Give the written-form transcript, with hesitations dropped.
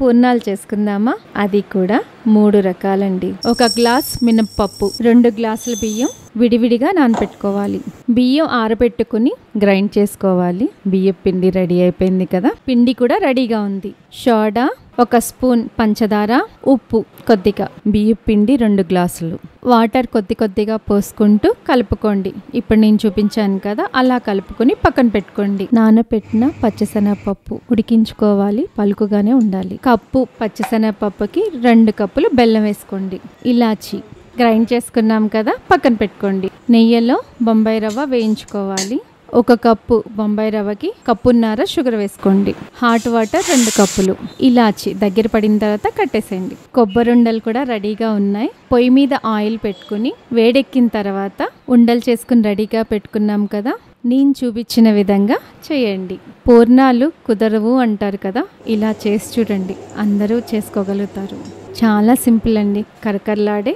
పూర్ణాలు చేసుకుందామా? అది కూడా 3 రకాలండి. 1 గ్లాస్ మినప్పప్పు, 2 గ్లాసుల బియ్యం విడివిడిగా నానపెట్టుకోవాలి. బియ్యం ఆరబెట్టుకుని గ్రైండ్ చేసుకోవాలి. బియ్యం పిండి రెడీ అయిపోయింది కదా. పిండి కూడా రెడీగా ఉంది. సోడా 1 స్పూన్, పంచదార, ఉప్పు కొద్దిగా, బియ్యం పిండి 2 గ్లాసులు, వాటర్ కొద్దిగా పోసుకుంటూ కలుపుకోండి. ఇప్పుడు నేను చూపించాను కదా, అలా కలుపుకొని పక్కన పెట్టుకోండి. నానపెట్టిన పచ్చిశనగపప్పు ఉడికించుకోవాలి, పలుకుగానే ఉండాలి. కప్పు పచ్చిశనగపప్పుకి 2 కప్పులు బెల్లం వేసుకోండి. ఇలాచి గ్రైండ్ చేసుకున్నాం కదా, పక్కన పెట్టుకోండి. నెయ్యిలో బొంబాయి రవ్వ వేయించుకోవాలి. 1 కప్పు బొంబాయి రవ్వకి కప్పున్నర షుగర్ వేసుకోండి. హాట్ వాటర్ 2 కప్పులు. ఇలాచి దగ్గర పడిన తర్వాత కట్టేసేయండి. కొబ్బరి ఉండలు కూడా రెడీగా ఉన్నాయి. పొయ్యి మీద ఆయిల్ పెట్టుకుని వేడెక్కిన తర్వాత ఉండలు చేసుకుని రెడీగా పెట్టుకున్నాం కదా, నేను చూపించిన విధంగా చేయండి. పూర్ణాలు కుదరవు అంటారు కదా, ఇలా చేసి చూడండి, అందరూ చేసుకోగలుగుతారు. చాలా సింపుల్ అండి. కరకరలాడే